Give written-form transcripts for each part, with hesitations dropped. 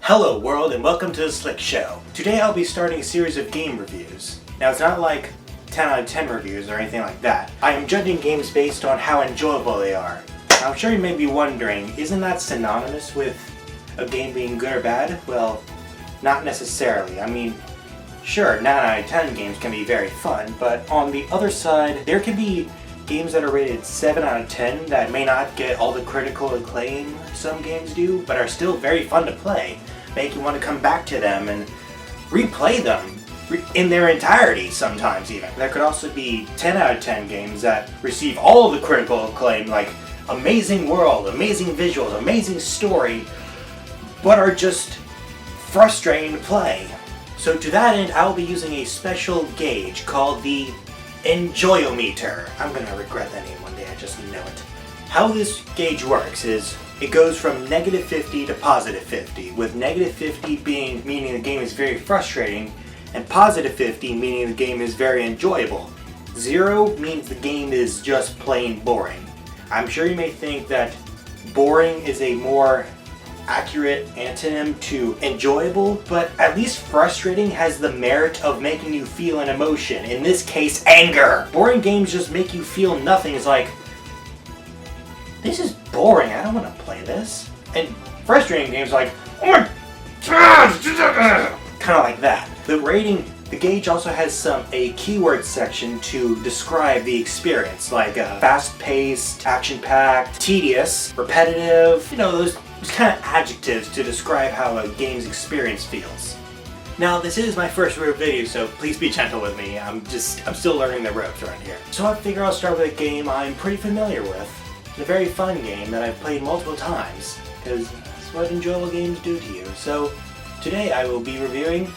Hello world and welcome to the Slick Show. Today I'll be starting a series of game reviews. Now it's not like 10 out of 10 reviews or anything like that. I am judging games based on how enjoyable they are. Now I'm sure you may be wondering, isn't that synonymous with a game being good or bad? Well, not necessarily. I mean, sure, 9 out of 10 games can be very fun, but on the other side, there can be games that are rated 7 out of 10 that may not get all the critical acclaim some games do, but are still very fun to play, make you want to come back to them and replay them in their entirety sometimes even. There could also be 10 out of 10 games that receive all the critical acclaim, like amazing world, amazing visuals, amazing story, but are just frustrating to play. So to that end, I'll be using a special gauge called the Enjoyometer. I'm gonna regret that name one day, I just know it. How this gauge works is it goes from -50 to +50, with -50 meaning the game is very frustrating, and +50 meaning the game is very enjoyable. 0 means the game is just plain boring. I'm sure you may think that boring is a more accurate antonym to enjoyable, but at least frustrating has the merit of making you feel an emotion, in this case anger. Boring games just make you feel nothing. It's like, this is boring, I don't want to play this. And frustrating games are like, oh my god, kind of like that. The gauge also has a keyword section to describe the experience, like fast-paced, action-packed, tedious, repetitive, those kind of adjectives to describe how a game's experience feels. Now, this is my first real video, so please be gentle with me. I'm still learning the ropes around here. So I figure I'll start with a game I'm pretty familiar with. It's a very fun game that I've played multiple times, because that's what enjoyable games do to you. So today I will be reviewing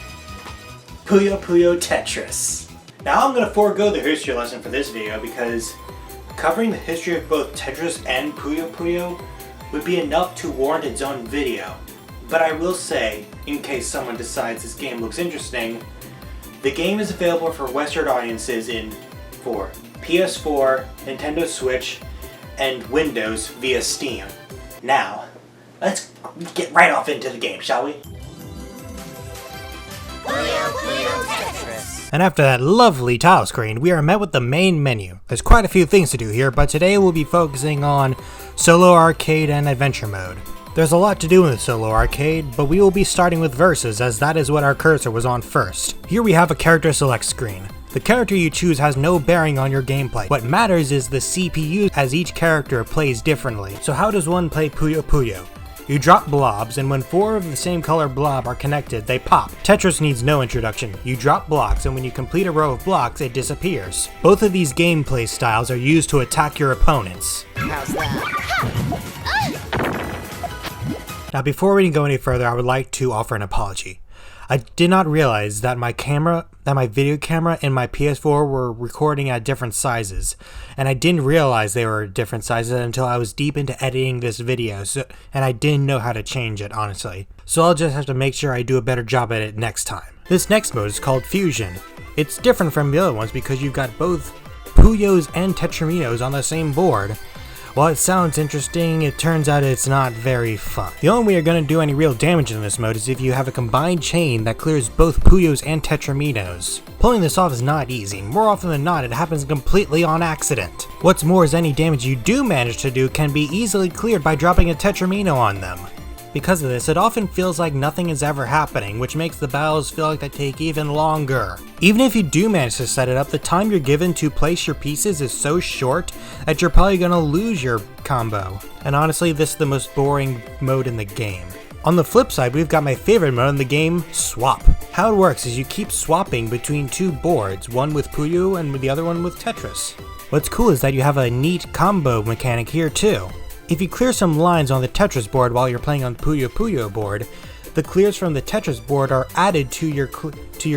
Puyo Puyo Tetris. Now I'm going to forego the history lesson for this video because covering the history of both Tetris and Puyo Puyo would be enough to warrant its own video. But I will say, in case someone decides this game looks interesting, the game is available for Western audiences for PS4, Nintendo Switch, and Windows via Steam. Now, let's get right off into the game, shall we? Puyo Puyo Tetris. And after that lovely tile screen, we are met with the main menu. There's quite a few things to do here, but today we'll be focusing on solo arcade and adventure mode. There's a lot to do in the solo arcade, but we will be starting with versus, as that is what our cursor was on first. Here we have a character select screen. The character you choose has no bearing on your gameplay. What matters is the CPU, as each character plays differently. So how does one play Puyo Puyo? You drop blobs, and when 4 of the same color blob are connected, they pop. Tetris needs no introduction. You drop blocks, and when you complete a row of blocks, it disappears. Both of these gameplay styles are used to attack your opponents. How's that? Now before we go any further, I would like to offer an apology. I did not realize that my video camera and my PS4 were recording at different sizes, and I didn't realize they were different sizes until I was deep into editing this video, and I didn't know how to change it, honestly. So I'll just have to make sure I do a better job at it next time. This next mode is called Fusion. It's different from the other ones because you've got both Puyos and Tetraminos on the same board. While it sounds interesting, it turns out it's not very fun. The only way you're going to do any real damage in this mode is if you have a combined chain that clears both Puyos and Tetraminos. Pulling this off is not easy. More often than not, it happens completely on accident. What's more is any damage you do manage to do can be easily cleared by dropping a Tetramino on them. Because of this, it often feels like nothing is ever happening, which makes the battles feel like they take even longer. Even if you do manage to set it up, the time you're given to place your pieces is so short that you're probably gonna lose your combo. And honestly, this is the most boring mode in the game. On the flip side, we've got my favorite mode in the game, Swap. How it works is you keep swapping between 2 boards, one with Puyo and the other one with Tetris. What's cool is that you have a neat combo mechanic here too. If you clear some lines on the Tetris board while you're playing on the Puyo Puyo board, the clears from the Tetris board are added to your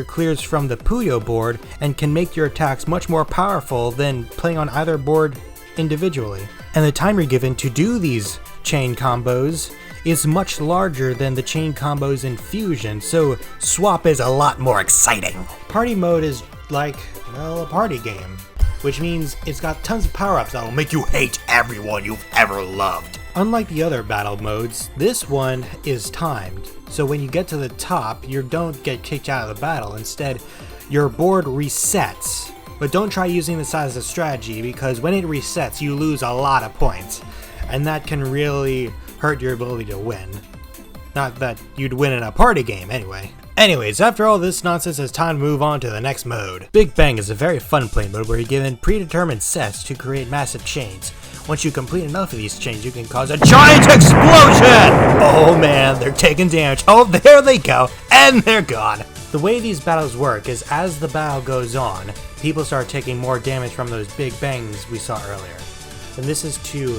clears from the Puyo board and can make your attacks much more powerful than playing on either board individually. And the time you're given to do these chain combos is much larger than the chain combos in Fusion, so Swap is a lot more exciting. Party mode is like, well, a party game, which means it's got tons of power-ups that'll make you hate everyone you've ever loved. Unlike the other battle modes, this one is timed, so when you get to the top, you don't get kicked out of the battle. Instead, your board resets. But don't try using this as a strategy, because when it resets, you lose a lot of points, and that can really hurt your ability to win. Not that you'd win in a party game, anyway. Anyways, after all this nonsense, it's time to move on to the next mode. Big Bang is a very fun play mode where you're given predetermined sets to create massive chains. Once you complete enough of these chains, you can cause a giant explosion! Oh man, they're taking damage. Oh, there they go, and they're gone. The way these battles work is as the battle goes on, people start taking more damage from those big bangs we saw earlier. And this is to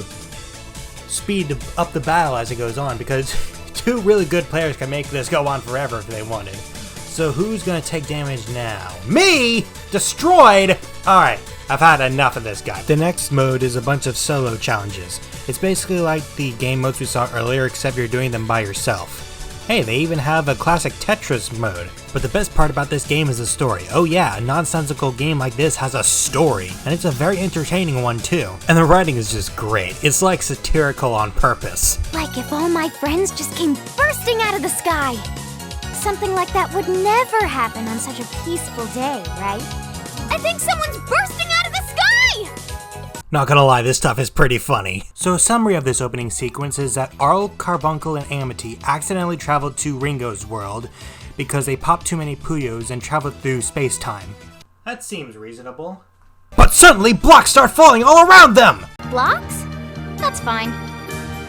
speed up the battle as it goes on, because two really good players can make this go on forever if they wanted. So who's gonna take damage now? Me? Destroyed? Alright, I've had enough of this guy. The next mode is a bunch of solo challenges. It's basically like the game modes we saw earlier, except you're doing them by yourself. Hey, they even have a classic Tetris mode. But the best part about this game is the story. Oh yeah, a nonsensical game like this has a story, and it's a very entertaining one too. And the writing is just great. It's like satirical on purpose. Like if all my friends just came bursting out of the sky. Something like that would never happen on such a peaceful day, right? I think someone's bursting out of the sky! Not gonna lie, this stuff is pretty funny. So a summary of this opening sequence is that Arl, Carbuncle, and Amity accidentally traveled to Ringo's world because they popped too many Puyos and traveled through space-time. That seems reasonable. But suddenly, blocks start falling all around them! Blocks? That's fine.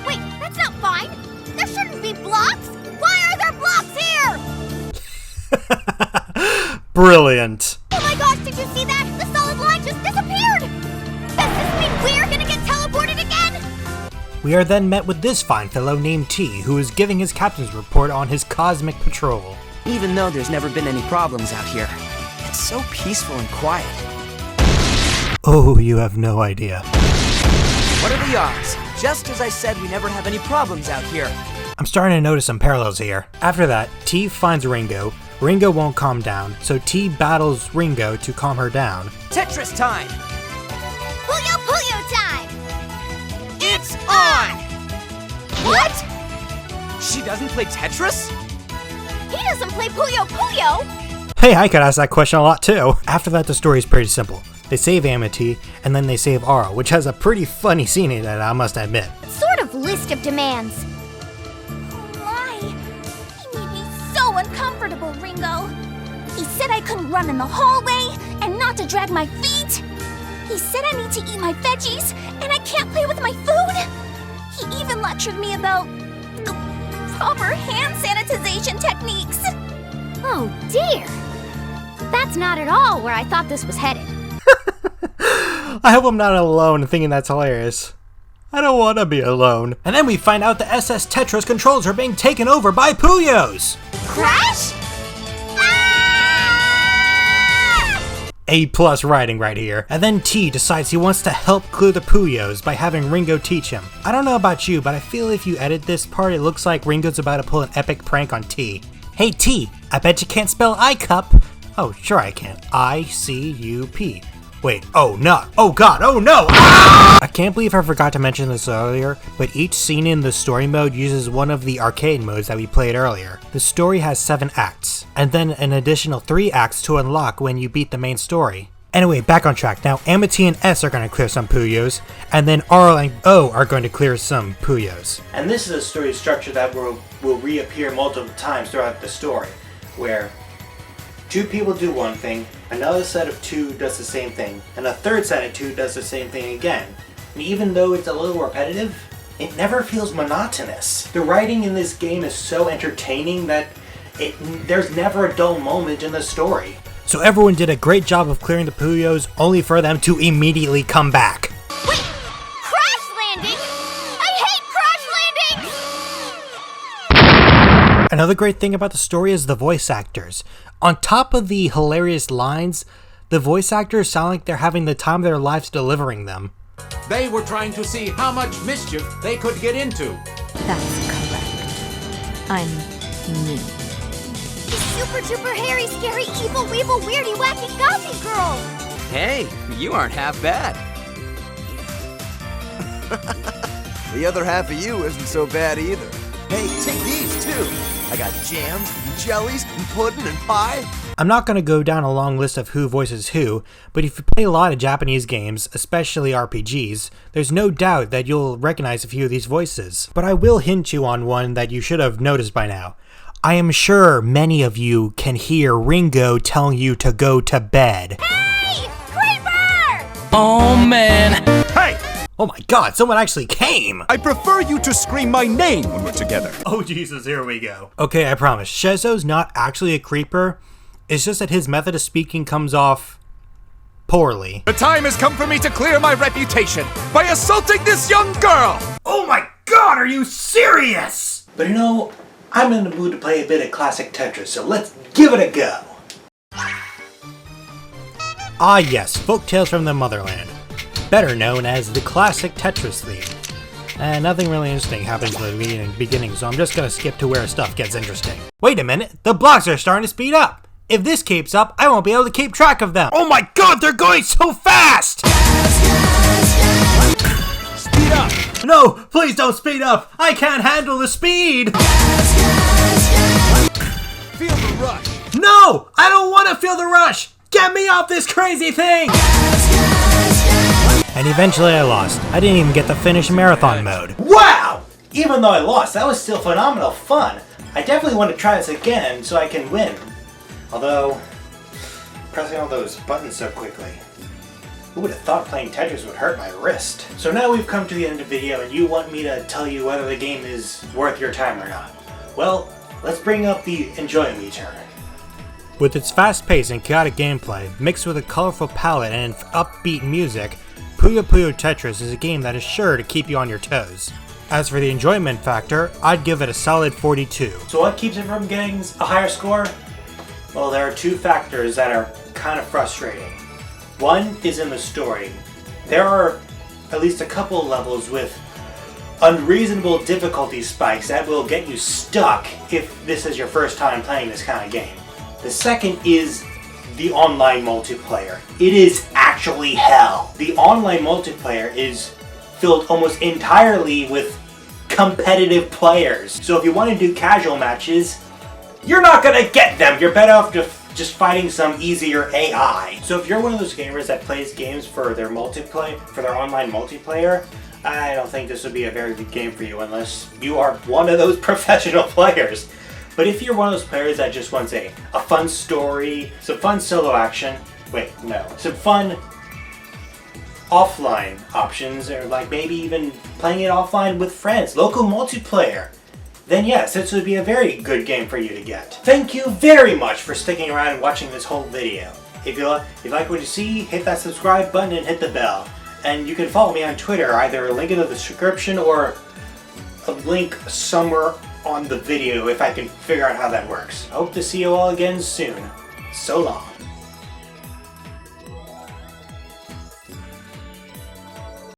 Wait, that's not fine! There shouldn't be blocks! Why are there blocks here? Brilliant. Oh my gosh, did you see that? The solid line just disappeared! Does this mean we're gonna get teleported again? We are then met with this fine fellow named T, who is giving his captain's report on his cosmic patrol. Even though there's never been any problems out here, it's so peaceful and quiet. Oh, you have no idea. What are the odds? Just as I said, we never have any problems out here. I'm starting to notice some parallels here. After that, T finds Ringo. Ringo won't calm down, so T battles Ringo to calm her down. Tetris time! Puyo Puyo time! It's on! What? She doesn't play Tetris? He doesn't play Puyo Puyo! Hey, I could ask that question a lot too. After that, the story is pretty simple. They save Amity, and then they save Arl, which has a pretty funny scene in it, I must admit. Sort of list of demands. Oh my! He made me so uncomfortable, Ringo. He said I couldn't run in the hallway, and not to drag my feet. He said I need to eat my veggies, and I can't play with my food. He even lectured me about proper hand sanitization techniques. Oh dear. That's not at all where I thought this was headed. I hope I'm not alone in thinking that's hilarious. I don't want to be alone. And then we find out the SS Tetris controls are being taken over by Puyos. Crash? Ah! A+ writing right here. And then T decides he wants to help clear the Puyos by having Ringo teach him. I don't know about you, but I feel if you edit this part, it looks like Ringo's about to pull an epic prank on T. Hey T, I bet you can't spell iCup. Oh, sure I can. I-C-U-P. Wait, oh no, oh god, oh no! Ah! I can't believe I forgot to mention this earlier, but each scene in the story mode uses one of the arcade modes that we played earlier. The story has 7 acts, and then an additional 3 acts to unlock when you beat the main story. Anyway, back on track. Now Amity and S are going to clear some Puyos, and then Arl and O are going to clear some Puyos. And this is a story structure that will reappear multiple times throughout the story, where 2 people do one thing, another set of 2 does the same thing, and a third set of 2 does the same thing again. And even though it's a little repetitive, it never feels monotonous. The writing in this game is so entertaining that there's never a dull moment in the story. So everyone did a great job of clearing the Puyos, only for them to immediately come back. Wait! Crash landing? I hate crash landings! Another great thing about the story is the voice actors. On top of the hilarious lines, the voice actors sound like they're having the time of their lives delivering them. They were trying to see how much mischief they could get into. That's correct. I'm me. The super duper hairy, scary, evil, weevil, weirdy, wacky, gothy girl! Hey, you aren't half bad. The other half of you isn't so bad either. Hey, take these too. I got jams, and jellies, and pudding, and pie. I'm not going to go down a long list of who voices who, but if you play a lot of Japanese games, especially RPGs, there's no doubt that you'll recognize a few of these voices. But I will hint you on one that you should have noticed by now. I am sure many of you can hear Ringo telling you to go to bed. Hey! Creeper! Oh man. Hey! Oh my god, someone actually came! I prefer you to scream my name when we're together. Oh Jesus, here we go. Okay, I promise, Shezo's not actually a creeper. It's just that his method of speaking comes off poorly. The time has come for me to clear my reputation by assaulting this young girl! Oh my god, are you serious? But you know, I'm in the mood to play a bit of classic Tetris, so let's give it a go. Ah yes, Folktales from the Motherland. Better known as the classic Tetris theme. And nothing really interesting happens in the beginning, so I'm just gonna skip to where stuff gets interesting. Wait a minute, the blocks are starting to speed up! If this keeps up, I won't be able to keep track of them! Oh my god, they're going so fast! Speed up! No, please don't speed up! I can't handle the speed! Feel the rush! No! I don't want to feel the rush! Get me off this crazy thing! And eventually I lost. I didn't even get to finish marathon mode. Wow! Even though I lost, that was still phenomenal fun. I definitely want to try this again so I can win. Although, pressing all those buttons so quickly. Who would have thought playing Tetris would hurt my wrist? So now we've come to the end of the video and you want me to tell you whether the game is worth your time or not. Well, let's bring up the enjoy meter. With its fast pace and chaotic gameplay, mixed with a colorful palette and upbeat music, Puyo Puyo Tetris is a game that is sure to keep you on your toes. As for the enjoyment factor, I'd give it a solid 42. So what keeps it from getting a higher score? Well, there are two factors that are kind of frustrating. One is in the story. There are at least a couple levels with unreasonable difficulty spikes that will get you stuck if this is your first time playing this kind of game. The second is the online multiplayer. It is actually hell. The online multiplayer is filled almost entirely with competitive players. So if you want to do casual matches, you're not gonna get them. You're better off just fighting some easier AI. So if you're one of those gamers that plays games for their online multiplayer, I don't think this would be a very good game for you unless you are one of those professional players. But if you're one of those players that just wants a fun story, some fun solo action, some fun offline options, or like maybe even playing it offline with friends, local multiplayer, then yes, this would be a very good game for you to get. Thank you very much for sticking around and watching this whole video. If you like what you see, hit that subscribe button and hit the bell. And you can follow me on Twitter, either a link in the description or a link somewhere on the video if I can figure out how that works. Hope to see you all again soon. So long.